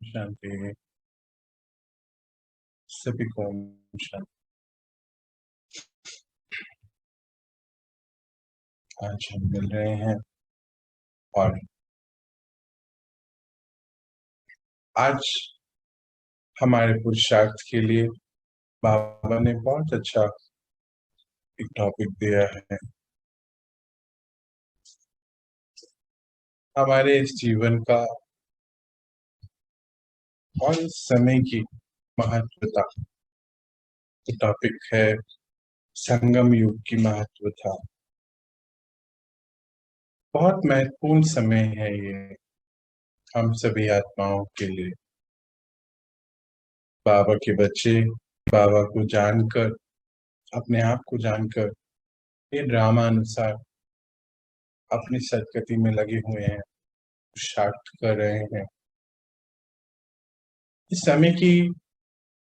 शांति। सभी को ओम शांति। आज हम मिल रहे हैं और आज हमारे पुरुषार्थ के लिए बाबा ने बहुत अच्छा एक टॉपिक दिया है। हमारे इस जीवन का और इस समय की महत्वता। टॉपिक है संगम युग की महत्वता। बहुत महत्वपूर्ण समय है ये हम सभी आत्माओं के लिए। बाबा के बच्चे बाबा को जानकर, अपने आप को जानकर ये ड्रामा अनुसार अपनी सदगति में लगे हुए हैं, पुरुषार्थ कर रहे हैं। इस समय की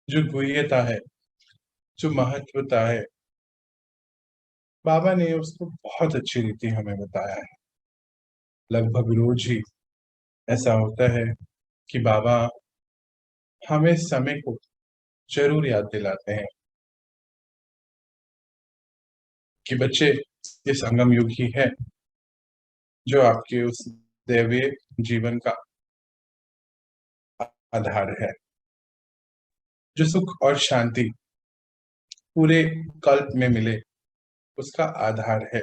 जो गुह्यता है, जो महत्वता है, बाबा ने उसको बहुत अच्छी रीति हमें बताया है। लगभग रोज ही ऐसा होता है कि बाबा हमें समय को जरूर याद दिलाते हैं कि बच्चे ये संगम युग ही है जो आपके उस दैवीय जीवन का आधार है। जो सुख और शांति पूरे कल्प में मिले उसका आधार है।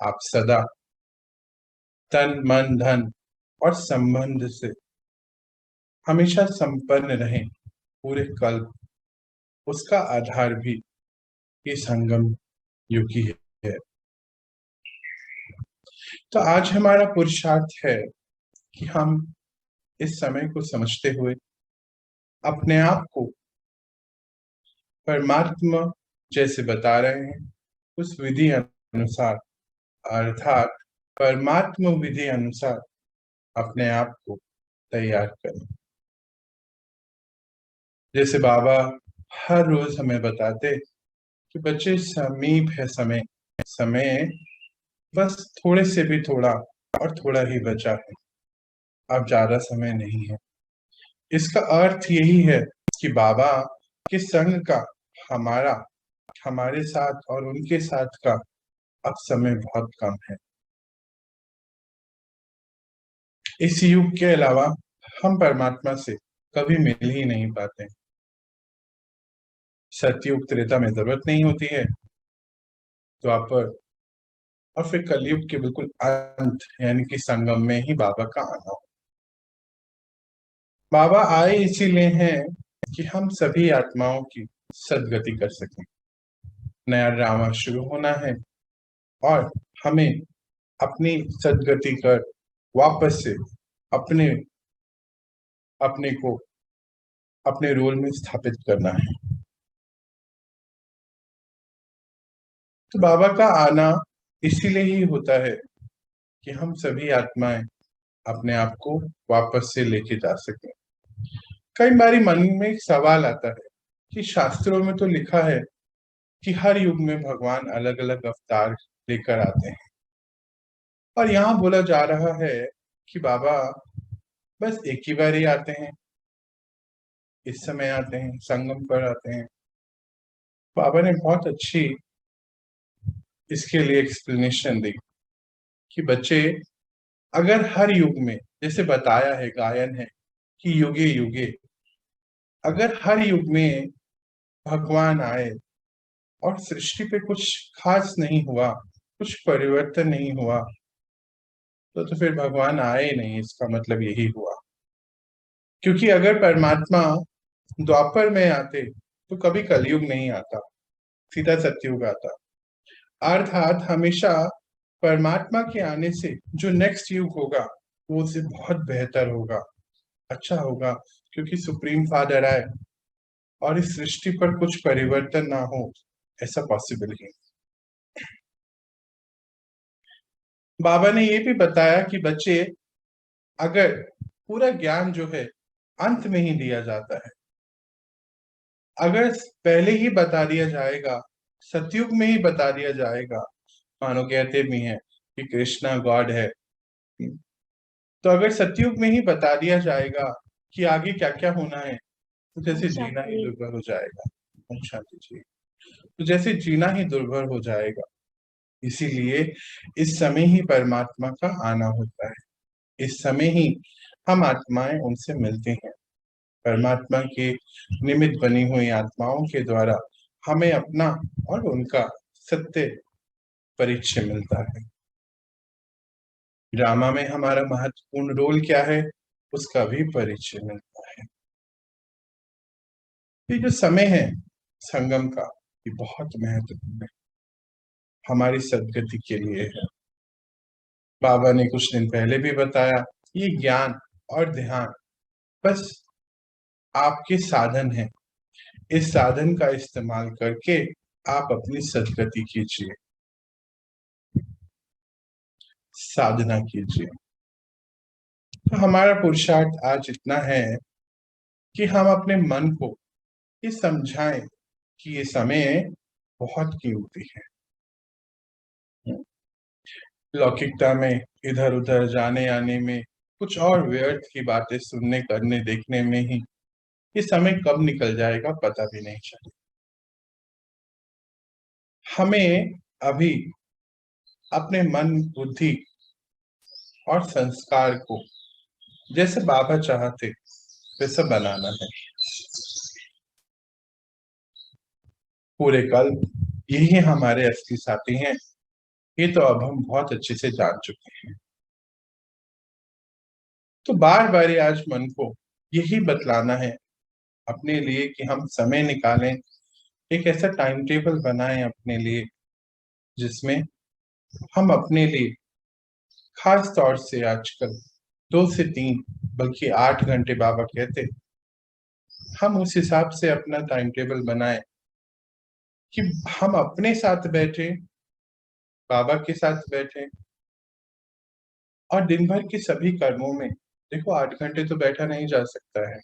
आप सदा तन मन धन और संबंध से हमेशा संपन्न रहें पूरे कल्प, उसका आधार भी ये संगम युग ही है। तो आज हमारा पुरुषार्थ है कि हम इस समय को समझते हुए अपने आप को परमात्मा जैसे बता रहे हैं उस विधि अनुसार, अर्थात परमात्मा विधि अनुसार अपने आप को तैयार करें। जैसे बाबा हर रोज हमें बताते कि बच्चे समीप है समय, समय बस थोड़े से भी थोड़ा और थोड़ा ही बचा है, अब ज्यादा समय नहीं है। इसका अर्थ यही है कि बाबा के संग का हमारा, हमारे साथ और उनके साथ का अब समय बहुत कम है। इस युग के अलावा हम परमात्मा से कभी मिल ही नहीं पाते। सतयुग त्रेता में जरूरत नहीं होती है, द्वापर और फिर कलयुग के बिल्कुल अंत यानी कि संगम में ही बाबा का आना हो। बाबा आए इसीलिए हैं कि हम सभी आत्माओं की सदगति कर सकें। नया ड्रामा शुरू होना है और हमें अपनी सदगति कर वापस से अपने अपने को अपने रोल में स्थापित करना है। तो बाबा का आना इसीलिए ही होता है कि हम सभी आत्माएं अपने आप को वापस से लेके जा सकें। कई बारी मन में एक सवाल आता है कि शास्त्रों में तो लिखा है कि हर युग में भगवान अलग अलग अवतार लेकर आते हैं, और यहाँ बोला जा रहा है कि बाबा बस एक ही बार ही आते हैं, इस समय आते हैं, संगम पर आते हैं। बाबा ने बहुत अच्छी इसके लिए एक्सप्लेनेशन दी कि बच्चे अगर हर युग में, जैसे बताया है, गायन है कि युगे युगे, अगर हर युग में भगवान आए और सृष्टि पे कुछ खास नहीं हुआ, कुछ परिवर्तन नहीं हुआ, तो फिर भगवान आए नहीं, इसका मतलब यही हुआ। क्योंकि अगर परमात्मा द्वापर में आते तो कभी कलयुग नहीं आता, सीधा सतयुग आता। अर्थात हमेशा परमात्मा के आने से जो नेक्स्ट युग होगा वो उससे बहुत बेहतर होगा, अच्छा होगा, क्योंकि सुप्रीम फादर आए और इस सृष्टि पर कुछ परिवर्तन ना हो, ऐसा पॉसिबल ही। बाबा ने ये भी बताया कि बच्चे अगर पूरा ज्ञान जो है अंत में ही दिया जाता है, अगर पहले ही बता दिया जाएगा, सतयुग में ही बता दिया जाएगा, मानो कहते भी हैं कि कृष्णा गॉड है, तो अगर सतयुग में ही बता दिया जाएगा कि आगे क्या क्या होना है, तो जैसे ओम जीना ही शांति। दुर्भर हो जाएगा। ओम शांति जी। तो जैसे जीना ही दुर्भर हो जाएगा, इसीलिए इस समय ही परमात्मा का आना होता है। इस समय ही हम आत्माएं उनसे मिलते हैं। परमात्मा के निमित्त बनी हुई आत्माओं के द्वारा हमें अपना और उनका सत्य परिचय मिलता है। ड्रामा में हमारा महत्वपूर्ण रोल क्या है, उसका भी परिचय मिलता है। ये जो समय है संगम का, ये बहुत महत्वपूर्ण है, हमारी सदगति के लिए है। बाबा ने कुछ दिन पहले भी बताया, ये ज्ञान और ध्यान बस आपके साधन है। इस साधन का इस्तेमाल करके आप अपनी सदगति कीजिए, साधना कीजिए। तो हमारा पुरुषार्थ आज इतना है कि हम अपने मन को ये समझाएं कि ये समय बहुत कीमती है। लौकिकता में इधर उधर जाने आने में, कुछ और व्यर्थ की बातें सुनने करने देखने में ही ये समय कब निकल जाएगा पता भी नहीं चलेगा। हमें अभी अपने मन बुद्धि और संस्कार को जैसे बाबा चाहते वैसा बनाना है। पूरे कल यही हमारे असली साथी हैं, ये तो अब हम बहुत अच्छे से जान चुके हैं। तो बार बार आज मन को यही बतलाना है अपने लिए कि हम समय निकालें, एक ऐसा टाइम टेबल बनाएं अपने लिए जिसमें हम अपने लिए खास तौर से आजकल 2 से 3 बल्कि 8 घंटे बाबा कहते, हम उस हिसाब से अपना टाइम टेबल बनाएं कि हम अपने साथ बैठे, बाबा के साथ बैठे और दिन भर के सभी कर्मों में, देखो 8 घंटे तो बैठा नहीं जा सकता है,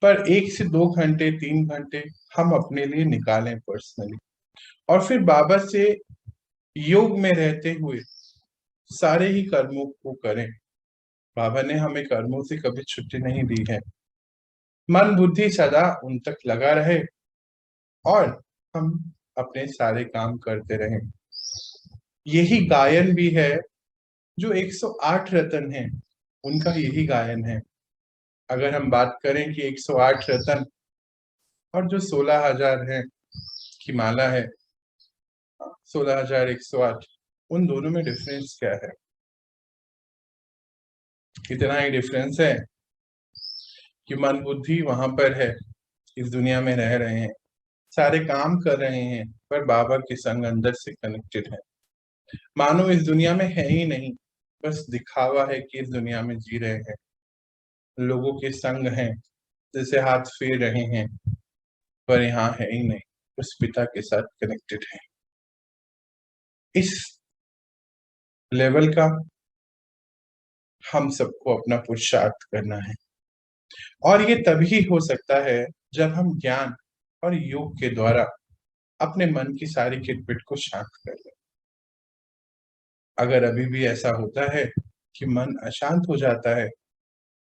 पर 1 से 2 घंटे 3 घंटे हम अपने लिए निकालें पर्सनली, और फिर बाबा से योग में रहते हुए सारे ही कर्मों को करें। बाबा ने हमें कर्मों से कभी छुट्टी नहीं दी है। मन बुद्धि सदा उन तक लगा रहे और हम अपने सारे काम करते रहें। यही गायन भी है, जो 108 रतन हैं उनका यही गायन है। अगर हम बात करें कि 108 रतन और जो 16,000 है की माला है, 16,108, उन दोनों में डिफरेंस क्या है? इतना ही डिफरेंस है कि मन बुद्धि वहां पर है, इस दुनिया में रह रहे हैं, सारे काम कर रहे हैं, पर बाबा के संग अंदर से कनेक्टेड है। मानो इस दुनिया में है ही नहीं, बस दिखावा है कि इस दुनिया में जी रहे हैं, लोगों के संग हैं, जैसे हाथ फेर रहे हैं, पर यहाँ है ही नहीं, उस पिता के साथ कनेक्टेड है। इस लेवल का हम सबको अपना पुरुषार्थ करना है, और ये तभी हो सकता है जब हम ज्ञान और योग के द्वारा अपने मन की सारी किटपिट को शांत कर लें। अगर अभी भी ऐसा होता है कि मन अशांत हो जाता है,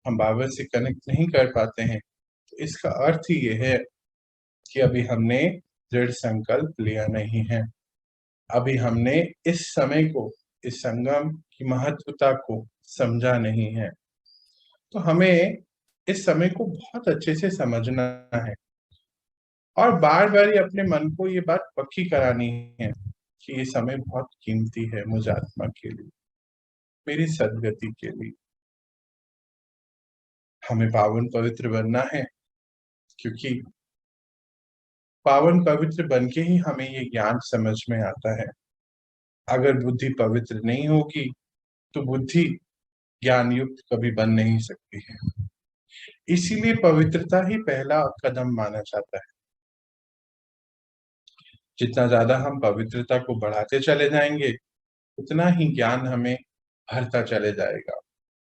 हम बाबा से कनेक्ट नहीं कर पाते हैं, तो इसका अर्थ ही ये है कि अभी हमने दृढ़ संकल्प लिया नहीं है, अभी हमने इस समय को, इस संगम की महत्वता को समझा नहीं है। तो हमें इस समय को बहुत अच्छे से समझना है और बार बार ही अपने मन को ये बात पक्की करानी है कि ये समय बहुत कीमती है मुझ आत्मा के लिए, मेरी सदगति के लिए। हमें पावन पवित्र बनना है, क्योंकि पावन पवित्र बन के ही हमें ये ज्ञान समझ में आता है। अगर बुद्धि पवित्र नहीं होगी तो बुद्धि ज्ञान युक्त कभी बन नहीं सकती है। इसीलिए पवित्रता ही पहला कदम माना जाता है। जितना ज्यादा हम पवित्रता को बढ़ाते चले जाएंगे, उतना ही ज्ञान हमें भरता चले जाएगा।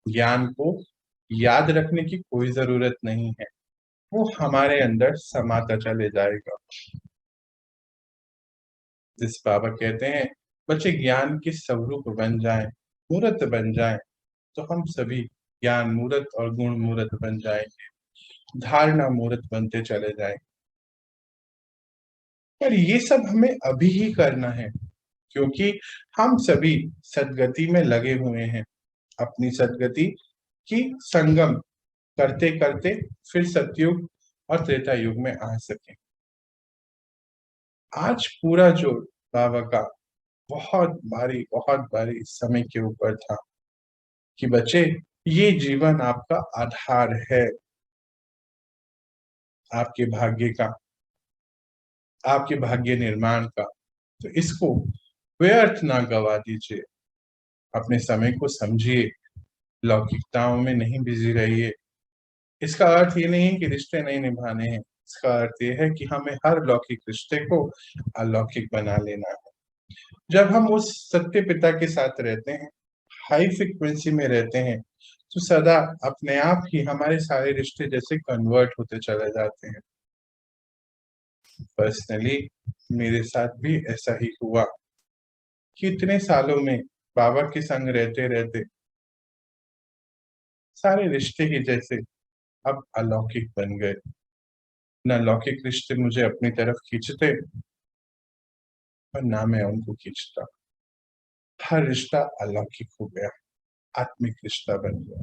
ज्ञान को याद रखने की कोई जरूरत नहीं है, वो हमारे अंदर समाता चले जाएगा। जिस बाबा कहते हैं बच्चे ज्ञान के स्वरूप बन जाएं, मूर्त बन जाएं, तो हम सभी ज्ञान मूर्त और गुण मूर्त बन जाएंगे, धारणा मूर्त बनते चले जाएंगे। पर ये सब हमें अभी ही करना है, क्योंकि हम सभी सदगति में लगे हुए हैं। अपनी सदगति की संगम करते करते फिर सतयुग और त्रेता युग में आ सके। आज पूरा जोर बाबा का बहुत भारी समय के ऊपर था कि बच्चे, ये जीवन आपका आधार है, आपके भाग्य का, आपके भाग्य निर्माण का। तो इसको व्यर्थ ना गवा दीजिए। अपने समय को समझिए, लौकिकताओं में नहीं बिजी रहिए। इसका अर्थ ये नहीं कि रिश्ते नहीं निभाने हैं, इसका अर्थ ये है कि हमें हर लौकिक रिश्ते को अलौकिक बना लेना है। जब हम उस सत्य पिता के साथ रहते हैं, हाई फ्रिक्वेंसी में रहते हैं, तो सदा अपने आप ही हमारे सारे रिश्ते जैसे कन्वर्ट होते चले जाते हैं। पर्सनली मेरे साथ भी ऐसा ही हुआ कि इतने सालों में बाबा के संग रहते रहते सारे रिश्ते ही जैसे अब अलौकिक बन गए। न लौकिक रिश्ते मुझे अपनी तरफ खींचते और ना मैं उनको खींचता। हर रिश्ता अलौकिक हो गया, आत्मिक रिश्ता बन गया।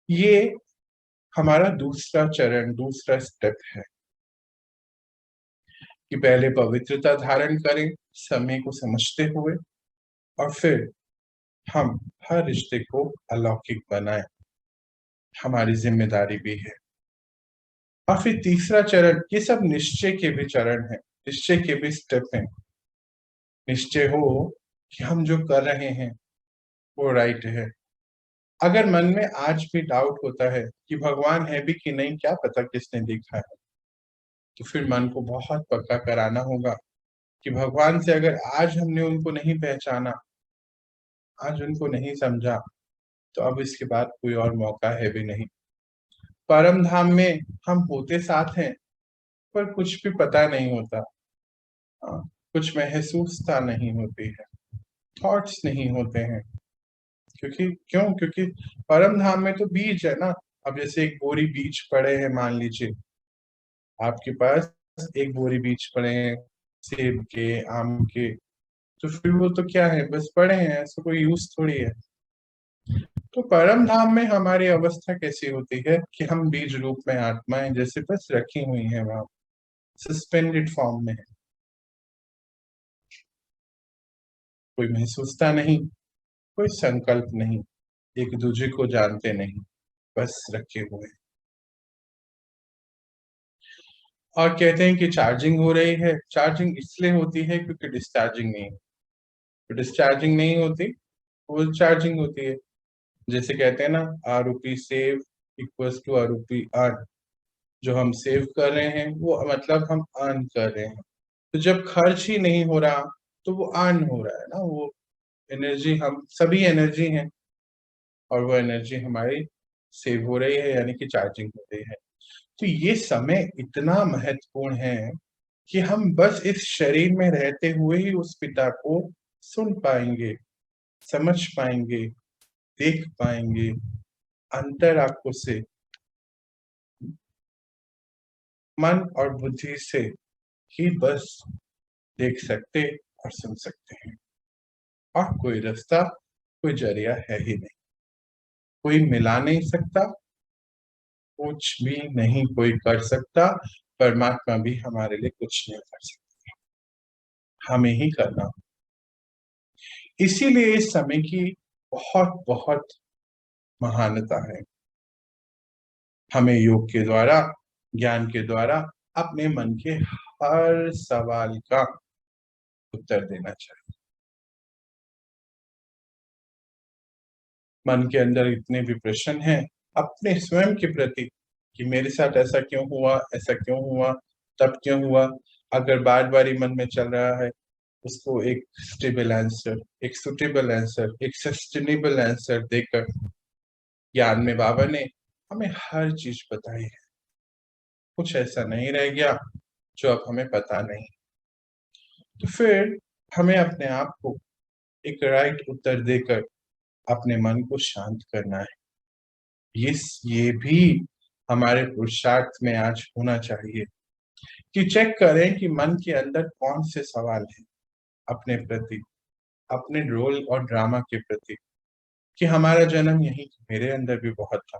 ये हमारा दूसरा चरण, दूसरा स्टेप है कि पहले पवित्रता धारण करें समय को समझते हुए, और फिर हम हर रिश्ते को अलौकिक बनाएं। हमारी जिम्मेदारी भी है। और फिर तीसरा चरण, ये सब निश्चय के भी चरण है, निश्चय के भी स्टेप हैं। निश्चय हो कि हम जो कर रहे हैं वो राइट है। अगर मन में आज भी डाउट होता है कि भगवान है भी कि नहीं, क्या पता किसने देखा है, तो फिर मन को बहुत पक्का कराना होगा कि भगवान से अगर आज हमने उनको नहीं पहचाना, आज उनको नहीं समझा, तो अब इसके बाद कोई और मौका है भी नहीं। परम धाम में हम होते साथ हैं, पर कुछ भी पता नहीं होता। कुछ महसूसता नहीं होती है, थॉट्स नहीं होते हैं। क्योंकि परम धाम में तो बीज है ना। अब जैसे एक बोरी बीज पड़े हैं, मान लीजिए आपके पास एक बोरी बीज पड़े हैं सेब के, आम के, तो फिर वो तो क्या है, बस पड़े हैं, ऐसा कोई यूज थोड़ी है। तो परम धाम में हमारी अवस्था कैसी होती है कि हम बीज रूप में आत्माएं जैसे बस रखी हुई हैं, वहां सस्पेंडेड फॉर्म में है। कोई महसूसता नहीं, कोई संकल्प नहीं, एक दूसरे को जानते नहीं, बस रखे हुए। और कहते हैं कि चार्जिंग हो रही है। चार्जिंग इसलिए होती है क्योंकि डिस्चार्जिंग नहीं, तो डिस्चार्जिंग नहीं होती, वो चार्जिंग होती है। जैसे कहते हैं ना, r save equals to r earn. जो हम सेव कर रहे हैं वो मतलब हम अर्न कर रहे हैं। तो जब खर्च ही नहीं हो रहा, तो वो अर्न हो रहा है ना। वो एनर्जी, हम सभी एनर्जी हैं, और वो एनर्जी हमारी सेव हो रही है, यानी कि चार्जिंग हो रही है। तो ये समय इतना महत्वपूर्ण है कि हम बस इस शरीर में रहते हुए ही उस पिता को सुन पाएंगे, समझ पाएंगे, देख पाएंगे, अंतर आंखों से, मन और बुद्धि से ही बस देख सकते और सुन सकते हैं। और कोई रास्ता, कोई जरिया है ही नहीं, कोई मिला नहीं सकता, कुछ भी नहीं कोई कर सकता। परमात्मा भी हमारे लिए कुछ नहीं कर सकता, हमें ही करना। इसीलिए इस समय की बहुत बहुत महानता है। हमें योग के द्वारा, ज्ञान के द्वारा अपने मन के हर सवाल का उत्तर देना चाहिए। मन के अंदर इतने भी प्रश्न हैं अपने स्वयं के प्रति कि मेरे साथ ऐसा क्यों हुआ, ऐसा क्यों हुआ, तब क्यों हुआ। अगर बार बार ही मन में चल रहा है, उसको एक स्टेबल आंसर, एक सुटेबल आंसर, एक सस्टेनेबल आंसर देकर ज्ञान में बाबा ने हमें हर चीज बताई है। कुछ ऐसा नहीं रह गया जो अब हमें पता नहीं। तो फिर हमें अपने आप को एक राइट उत्तर देकर अपने मन को शांत करना है। ये भी हमारे पुरुषार्थ में आज होना चाहिए कि चेक करें कि मन के अंदर कौन से सवाल हैं अपने प्रति, अपने रोल और ड्रामा के प्रति, कि हमारा जन्म यही, मेरे अंदर भी बहुत था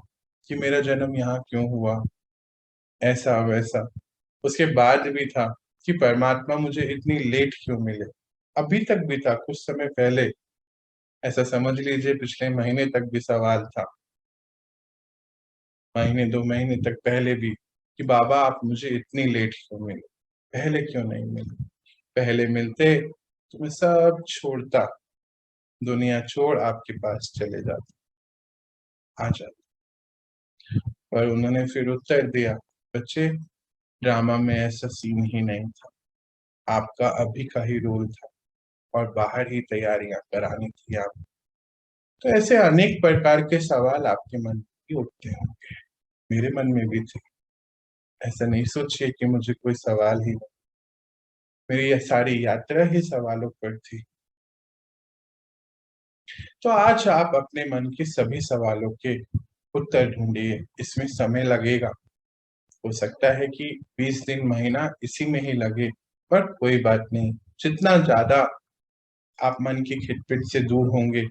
कि मेरा जन्म यहाँ क्यों हुआ, ऐसा वैसा। उसके बाद भी था कि परमात्मा मुझे इतनी लेट क्यों मिले, अभी तक भी था, कुछ समय पहले, ऐसा समझ लीजिए पिछले महीने तक भी सवाल था, महीने 2 महीने तक पहले भी, कि बाबा आप मुझे इतनी लेट क्यों मिले, पहले क्यों नहीं मिले, पहले मिलते तो मैं सब छोड़ता, दुनिया छोड़ आपके पास चले जाता, आ जाता। पर उन्होंने फिर उत्तर दिया, बच्चे ड्रामा में ऐसा सीन ही नहीं था, आपका अभी का ही रोल था और बाहर ही तैयारियां करानी थी आप। तो ऐसे अनेक प्रकार के सवाल आपके मन में उठते होंगे, मेरे मन में भी थे। ऐसा नहीं सोचिए कि मुझे कोई सवाल ही नहीं, मेरी यह सारी यात्रा ही सवालों पर थी। तो आज आप अपने मन के सभी सवालों के उत्तर ढूंढिए, इसमें समय लगेगा, हो सकता है कि 20 दिन महीना इसी में ही लगे, पर कोई बात नहीं। जितना ज्यादा आप मन की खिटपिट से दूर होंगे,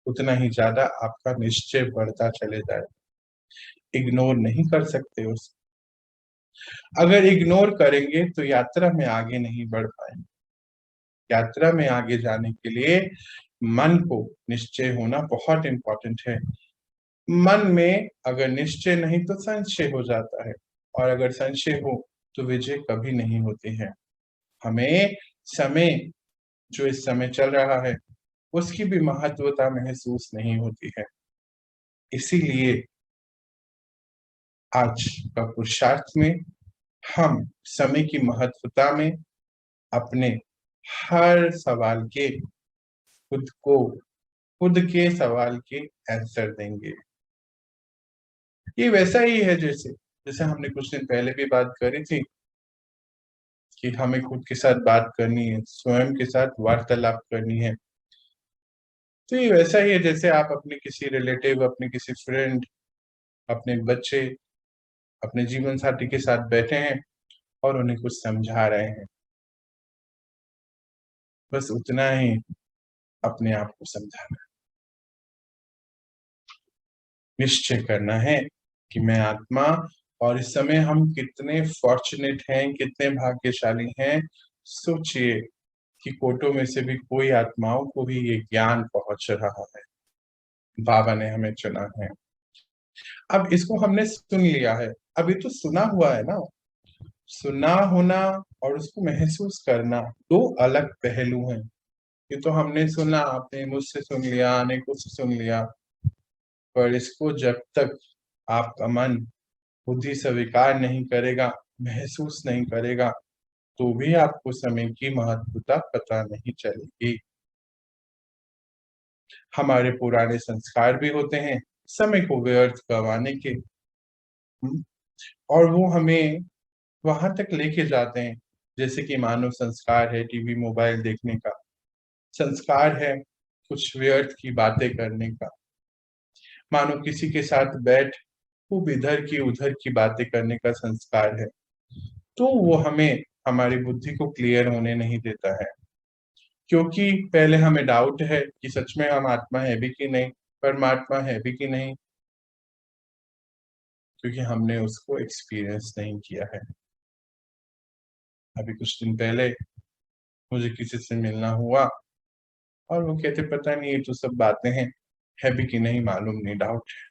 उतना ही ज्यादा आपका निश्चय बढ़ता चले जाए। इग्नोर नहीं कर सकते उस, अगर इग्नोर करेंगे तो यात्रा में आगे नहीं बढ़ पाएंगे। यात्रा में आगे जाने के लिए मन को निश्चय होना बहुत इंपॉर्टेंट है। मन में अगर निश्चय नहीं तो संशय हो जाता है, और अगर संशय हो तो विजय कभी नहीं होती है। हमें समय, जो इस समय चल रहा है, उसकी भी महत्वता महसूस नहीं होती है। इसीलिए आज का पुरुषार्थ में हम समय की महत्वता में अपने हर सवाल के खुद के सवाल के आंसर देंगे। ये वैसा ही है जैसे जैसे हमने कुछ दिन पहले भी बात करी थी कि हमें खुद के साथ बात करनी है, स्वयं के साथ वार्तालाप करनी है। तो ये वैसा ही है जैसे आप अपने किसी रिलेटिव, अपने किसी फ्रेंड, अपने बच्चे, अपने जीवन साथी के साथ बैठे हैं और उन्हें कुछ समझा रहे हैं। बस उतना ही अपने आप को समझाना, निश्चय करना है कि मैं आत्मा, और इस समय हम कितने फॉर्चुनेट हैं, कितने भाग्यशाली हैं। सोचिए कि कोटों में से भी कोई आत्माओं को भी ये ज्ञान पहुंच रहा है, बाबा ने हमें चुना है। अब इसको हमने सुन लिया है, अब ये तो सुना हुआ है ना, सुना होना और उसको महसूस करना दो अलग पहलू हैं। ये तो हमने सुना, आपने मुझसे सुन लिया, अनेकों से सुन लिया, पर इसको जब तक आपका मन बुद्धि स्वीकार नहीं करेगा, महसूस नहीं करेगा, तो भी आपको समय की महत्वता पता नहीं चलेगी। हमारे पुराने संस्कार भी होते हैं समय को व्यर्थ गंवाने के, और वो हमें वहां तक लेके जाते हैं, जैसे कि मानव संस्कार है टीवी मोबाइल देखने का, संस्कार है कुछ व्यर्थ की बातें करने का, मानो किसी के साथ बैठ खूब इधर की उधर की बातें करने का संस्कार है। तो वो हमें हमारी बुद्धि को क्लियर होने नहीं देता है, क्योंकि पहले हमें डाउट है कि सच में हम आत्मा है भी कि नहीं, परमात्मा है भी कि नहीं, क्योंकि हमने उसको एक्सपीरियंस नहीं किया है। अभी कुछ दिन पहले मुझे किसी से मिलना हुआ और वो कहते पता नहीं ये तो सब बातें हैं, है भी कि नहीं मालूम नहीं, डाउट है।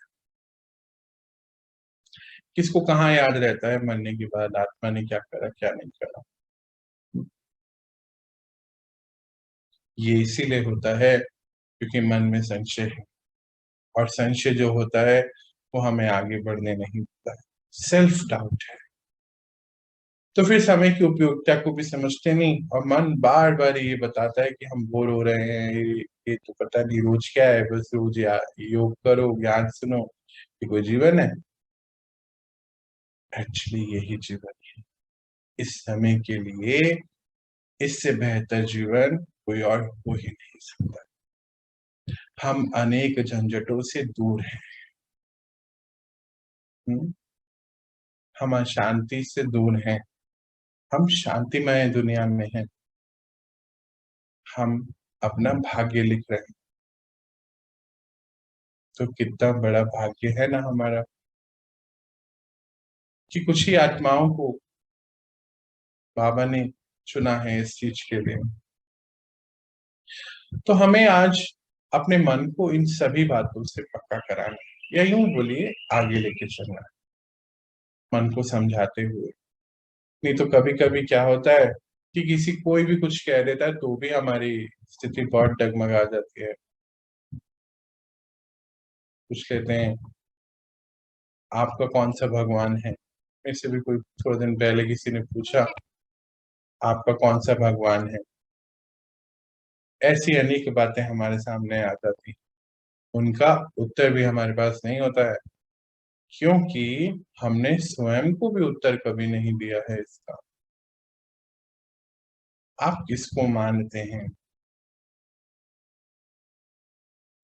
किसको कहाँ याद रहता है मरने के बाद आत्मा ने क्या करा क्या नहीं करा। ये इसीलिए होता है क्योंकि मन में संशय है, और संशय जो होता है वो हमें आगे बढ़ने नहीं देता है, सेल्फ डाउट है। तो फिर समय की उपयोगिता को भी समझते नहीं, और मन बार बार ये बताता है कि हम बोर हो रहे हैं, ये तो पता नहीं रोज क्या है, बस रोज योग करो, ज्ञान सुनो, ये कोई जीवन है? एक्चुअली यही जीवन है। इस समय के लिए इससे बेहतर जीवन कोई और हो ही नहीं सकता। हम अनेक झंझटों से दूर हैं। हम अशांति से दूर हैं। हम शांतिमय दुनिया में हैं। हम अपना भाग्य लिख रहे हैं। तो कितना बड़ा भाग्य है ना हमारा, कि कुछ ही आत्माओं को बाबा ने चुना है इस चीज के लिए। तो हमें आज अपने मन को इन सभी बातों से पक्का कराना है, या यूं बोलिए आगे लेके चलना है, मन को समझाते हुए। नहीं तो कभी कभी क्या होता है कि किसी कोई भी कुछ कह देता है तो भी हमारी स्थिति बहुत डगमगा जाती है। कुछ कहते हैं आपका कौन सा भगवान है। मेरे से भी कोई थोड़े दिन पहले किसी ने पूछा आपका कौन सा भगवान है। ऐसी अनेक बातें हमारे सामने आ जाती, उनका उत्तर भी हमारे पास नहीं होता है, क्योंकि हमने स्वयं को भी उत्तर कभी नहीं दिया है इसका। आप किसको मानते हैं?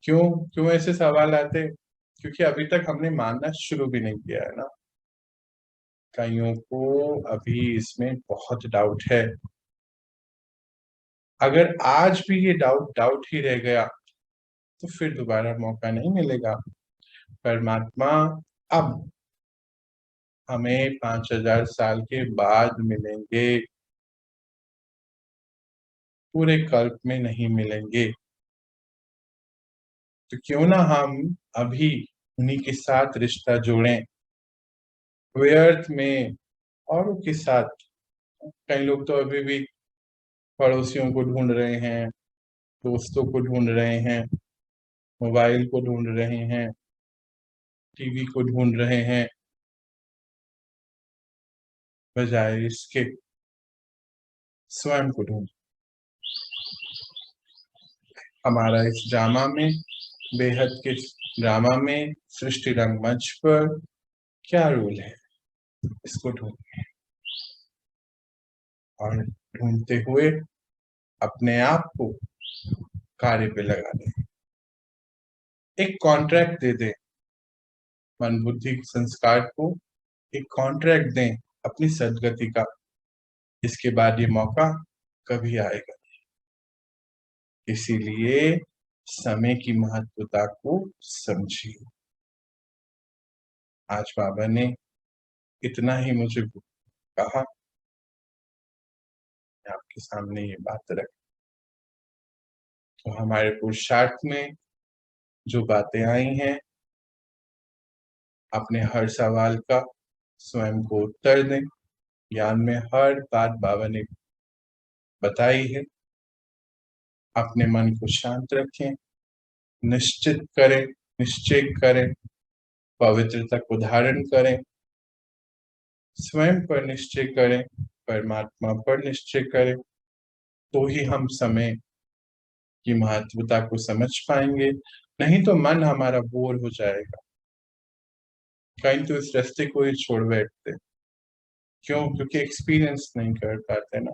क्यों क्यों ऐसे सवाल आते? क्योंकि अभी तक हमने मानना शुरू भी नहीं किया है ना। कईयों को अभी इसमें बहुत डाउट है। अगर आज भी ये डाउट डाउट ही रह गया तो फिर दोबारा मौका नहीं मिलेगा। परमात्मा अब हमें 5000 साल के बाद मिलेंगे, पूरे कल्प में नहीं मिलेंगे। तो क्यों ना हम अभी उन्हीं के साथ रिश्ता जोड़ें, व्यर्थ में औरों के साथ। कई लोग तो अभी भी पड़ोसियों को ढूंढ रहे हैं, दोस्तों को ढूंढ रहे हैं, मोबाइल को ढूंढ रहे हैं, टीवी को ढूंढ रहे हैं, बजाय इसके स्वयं को ढूंढ। हमारा इस ड्रामा में, बेहद के ड्रामा में, सृष्टि रंगमंच पर क्या रोल है, इसको ढूंढें। और ढूंढते हुए अपने आप को कार्य पे लगा दें। एक कॉन्ट्रैक्ट दे दें मन बुद्धि संस्कार को, एक कॉन्ट्रैक्ट दें अपनी सदगति का। इसके बाद ये मौका कभी आएगा। इसीलिए समय की महत्वता को समझिए। आज बाबा ने इतना ही मुझे कहा, आपके सामने ये बात रख। तो हमारे पुरुषार्थ में जो बातें आई हैं, अपने हर सवाल का स्वयं को उत्तर दें। ज्ञान में हर बात बाबा ने बताई है। अपने मन को शांत रखें, निश्चित करें, निश्चय करें, पवित्रता को धारण करें, स्वयं पर निश्चय करें, परमात्मा पर निश्चय करें। तो ही हम समय की महत्वता को समझ पाएंगे। नहीं तो मन हमारा बोर हो जाएगा। कहीं तो इस रास्ते को ही छोड़ बैठते। क्यों? क्योंकि एक्सपीरियंस नहीं कर पाते ना।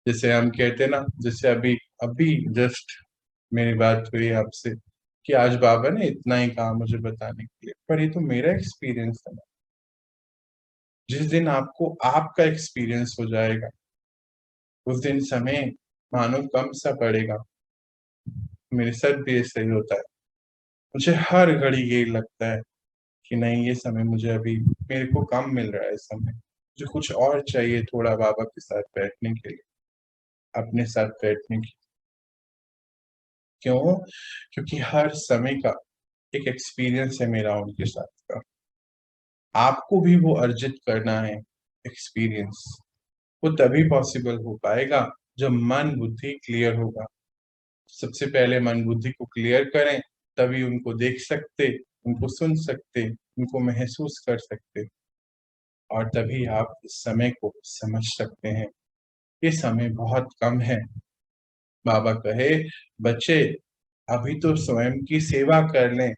जैसे हम कहते ना, जैसे अभी अभी जस्ट मेरी बात हुई आपसे कि आज बाबा ने इतना ही कहा मुझे बताने के लिए, पर ये तो मेरा एक्सपीरियंस है ना। जिस दिन आपको आपका एक्सपीरियंस हो जाएगा उस दिन समय मानो कम सा पड़ेगा। मेरे साथ भी ऐसा ही होता है। मुझे हर घड़ी यही लगता है कि नहीं, ये समय मुझे अभी मेरे को कम मिल रहा है। समय मुझे कुछ और चाहिए, थोड़ा बाबा के साथ बैठने के लिए, अपने साथ बैठने की। क्यों? क्योंकि हर समय का एक एक्सपीरियंस है मेरा उनके साथ का। आपको भी वो अर्जित करना है एक्सपीरियंस। वो तभी पॉसिबल हो पाएगा जब मन बुद्धि क्लियर होगा। सबसे पहले मन बुद्धि को क्लियर करें, तभी उनको देख सकते, उनको सुन सकते, उनको महसूस कर सकते, और तभी आप इस समय को समझ सकते हैं। ये समय बहुत कम है। बाबा कहे बच्चे अभी तो स्वयं की सेवा कर लें,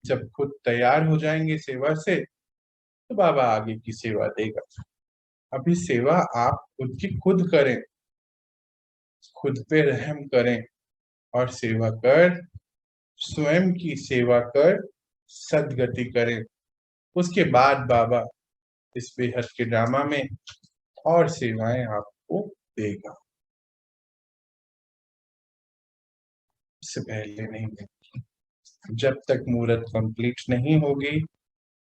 जब खुद तैयार हो जाएंगे सेवा से तो बाबा आगे की सेवा देगा। अभी सेवा आप खुद की खुद करें, खुद पे रहम करें, और सेवा कर स्वयं की सेवा कर सदगति करें। उसके बाद बाबा इस बेहद के ड्रामा में और सेवाएं आपको देगा, इससे पहले नहीं देगा। जब तक मुहूर्त कंप्लीट नहीं होगी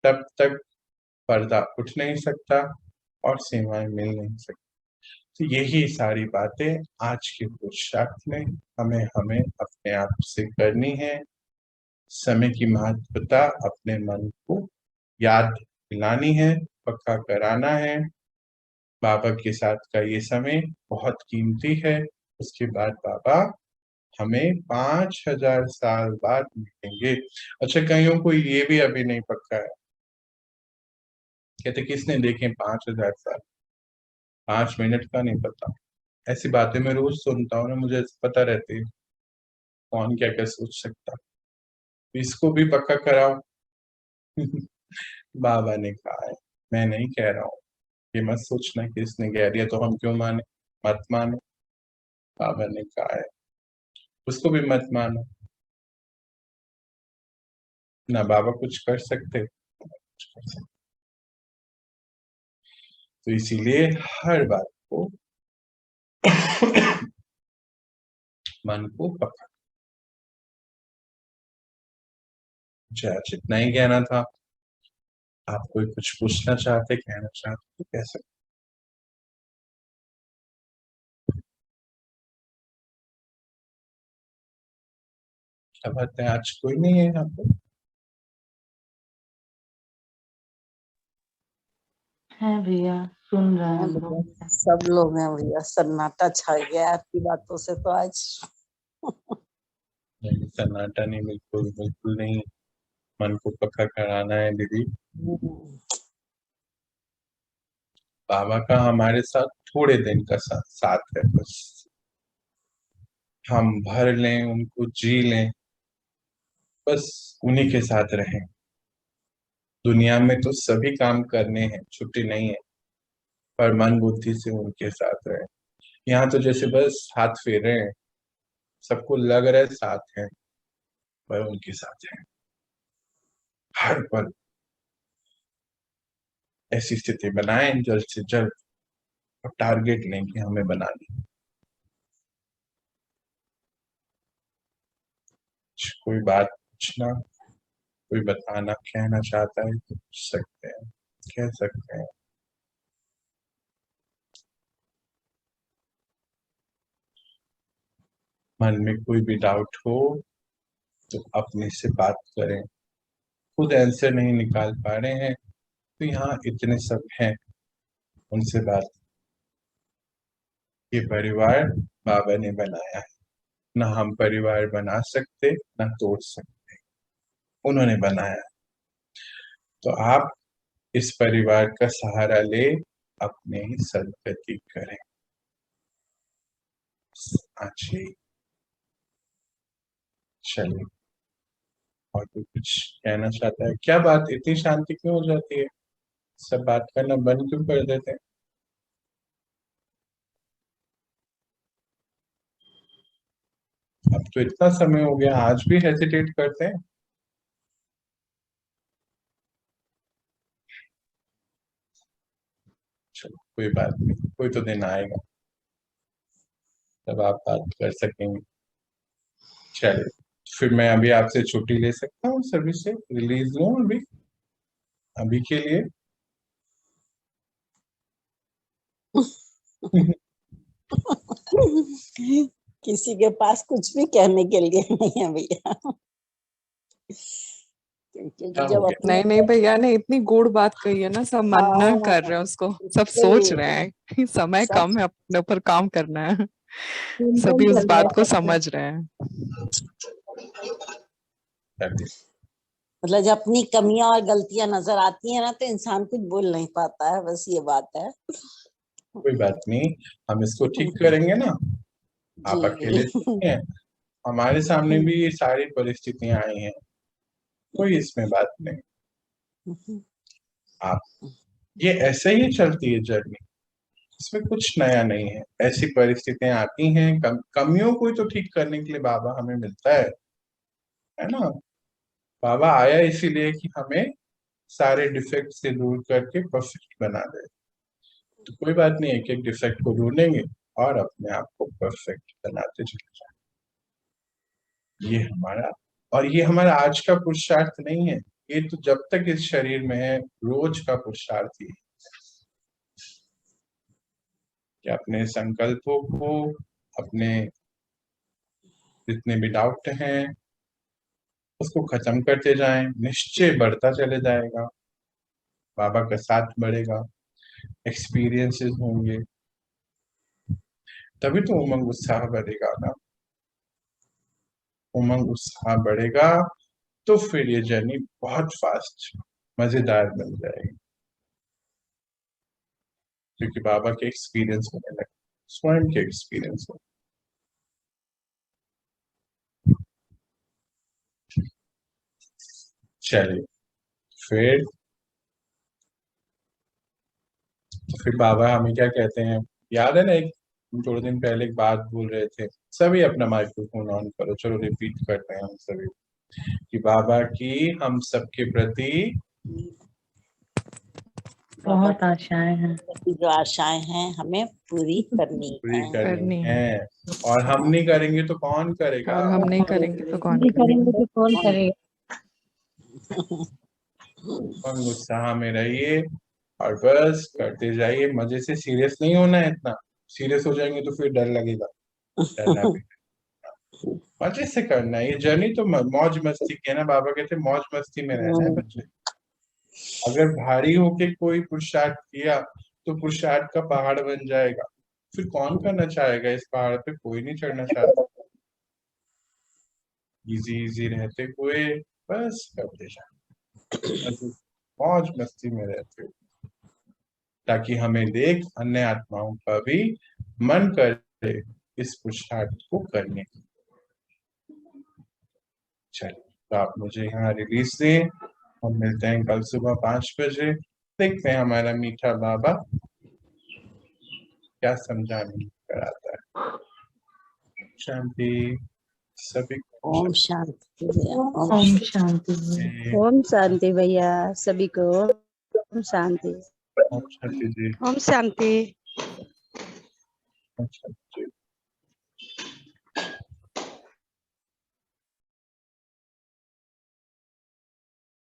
तब तक पर्दा उठ नहीं सकता और सेवाएं मिल नहीं सकती। तो यही सारी बातें आज के पुरुषार्थ में हमें हमें अपने आप से करनी है। समय की महत्वता अपने मन को याद दिलानी है, पक्का कराना है। बाबा के साथ का ये समय बहुत कीमती है। उसके बाद बाबा हमें 5,000 साल बाद मिलेंगे। अच्छा, कईयों को ये भी अभी नहीं पक्का है, कहते किसने देखे 5,000 साल, 5 मिनट का नहीं पता। ऐसी बातें मैं रोज सुनता हूँ ना, मुझे पता रहती है कौन क्या क्या सोच सकता। इसको भी पक्का कराओ। बाबा ने कहा है, मैं नहीं कह रहा हूँ, ये मत सोचना कि इसने कह दिया तो हम क्यों माने, मत मानो। बाबा ने कहा है, उसको भी मत मानो। ना बाबा कुछ कर सकते, ना कुछ कर सकते। तो इसीलिए हर बात को मन को पकड़। आज इतना ही कहना था। आप कोई कुछ पूछना चाहते, कहना चाहते तो कह सकते। क्या बात है, आज कोई नहीं है यहाँ पे? है भैया, सुन रहे हैं भैया, लोग। सब लोग हैं भैया, सन्नाटा छा गया आपकी बातों से तो आज। नहीं, सन्नाटा नहीं, बिल्कुल बिल्कुल नहीं। मन को पक्का कराना है दीदी। बाबा का हमारे साथ थोड़े दिन का साथ है बस। हम भर लें, उनको जी लें, बस उन्हीं के साथ रहें। दुनिया में तो सभी काम करने हैं, छुट्टी नहीं है, पर मन बुद्धि से उनके साथ रहे। यहाँ तो जैसे बस हाथ फेर रहे हैं, सबको लग रहा है साथ है, पर उनके साथ है हर पल। ऐसी स्थिति बनाएं जल्द से जल्द, और टारगेट लें कि हमें बनानी। कोई बात पूछना, कोई बताना, कहना चाहता है तो पूछ सकते हैं, कह सकते हैं। मन में कोई भी डाउट हो तो अपने से बात करें। खुद आंसर नहीं निकाल पा रहे हैं तो यहाँ इतने सब हैं, उनसे बात। ये परिवार बाबा ने बनाया है, ना हम परिवार बना सकते ना तोड़ सकते, उन्होंने बनाया है। तो आप इस परिवार का सहारा ले, अपने ही सदगति करें। अच्छी, चलिए। और कोई कुछ कहना चाहता है? क्या बात, इतनी शांति क्यों हो जाती है? सब बात करना बंद क्यों कर देते हैं? अब तो इतना समय हो गया, आज भी हेजिटेट करते हैं। चलो कोई बात नहीं, कोई तो दिन आएगा तब आप बात कर सकेंगे। चलिए, फिर मैं अभी आपसे छुट्टी ले सकता हूँ, सर्विस से रिलीज लूँ अभी, अभी के लिए? किसी के पास कुछ भी कहने के लिए नहीं है भैया, क्योंकि क्या हो जब गया? अपने नहीं नहीं, भैया ने इतनी गूढ़ बात कही है ना, सब मन्ना हाँ, कर रहे हैं उसको। सब सोच बिल्कुल रहे हैं कि समय सब कम है, अपने ऊपर काम करना है। चिंतन सभी उस चल रहा है बात को सबका। समझ रहे हैं। चलिए, मतलब जब अपनी कमियां और गलतियां नजर आती है ना तो इंसान कुछ बोल नहीं पाता है, बस ये बात है। कोई बात नहीं, हम इसको ठीक करेंगे ना। आप जी। अकेले नहीं हैं, हमारे सामने भी ये सारी परिस्थितियां आई हैं, कोई इसमें बात नहीं। आप, ये ऐसे ही चलती है जर्नी, इसमें कुछ नया नहीं है। ऐसी परिस्थितियां आती हैं, कमियों को ही तो ठीक करने के लिए बाबा हमें मिलता है। है ना। बाबा आया इसीलिए कि हमें सारे डिफेक्ट से दूर करके परफेक्ट बना दे। तो कोई बात नहीं, एक एक डिफेक्ट को ढूंढेंगे और अपने आप को परफेक्ट बनाते चले जाएंगे। ये हमारा, और ये हमारा आज का पुरुषार्थ नहीं है, ये तो जब तक इस शरीर में है रोज का पुरुषार्थ ही है कि अपने संकल्पों को, अपने जितने भी डाउट हैं उसको खत्म करते जाएं, निश्चय बढ़ता चले जाएगा, बाबा का साथ बढ़ेगा, एक्सपीरियंसेस होंगे, तभी तो उमंग उत्साह बढ़ेगा ना। उमंग उत्साह बढ़ेगा तो फिर ये जर्नी बहुत फास्ट मजेदार बन जाएगी, क्योंकि बाबा के एक्सपीरियंस होने लगे, स्वयं के एक्सपीरियंस हो। चलिए फिर बाबा हमें क्या कहते हैं, याद है ना, एक थोड़े दिन पहले एक बात बोल रहे थे, सभी अपना माइक्रोफोन ऑन करो, चलो रिपीट करते हैं हम सभी कि बाबा की हम सबके प्रति बहुत आशाएं हैं, जो आशाएं हैं हमें पूरी करनी करनी है। है, और हम नहीं करेंगे तो कौन करेगा। और हम नहीं करेंगे तो कौन नहीं करेगा। करेंगे तो कौन करेगा। उमंग उत्साह में रहिए और बस करते जाइए मजे से। सीरियस नहीं होना है इतना, सीरियस हो जाएंगे तो फिर डर लगेगा, डरना भी मजे से करना है। ये जर्नी तो मौज मस्ती की है ना, बाबा कहते मौज मस्ती में रहना है बच्चे। अगर भारी होके कोई पुरुषार्थ किया तो पुरुषार्थ का पहाड़ बन जाएगा, फिर कौन करना चाहेगा इस पहाड़ पे, कोई नहीं चढ़ना चाहता। इजी इजी रहते हुए बस करते जाए, मौज मस्ती में रहते हुए, ताकि हमें देख अन्य आत्माओं का भी मन करे इस पुरुषार्थ को करने की। चलिए, तो आप मुझे यहाँ रिलीज दें, हम मिलते हैं कल सुबह 5 बजे। देखते हैं हमारा मीठा बाबा क्या समझाने कराता है। शांति सभी को। ओम शांति भैया, ओम शांति भैया। ओम शांति भैया, सभी को ओम शांति। ओम शांति जी। ओम शांति। ओम शांति।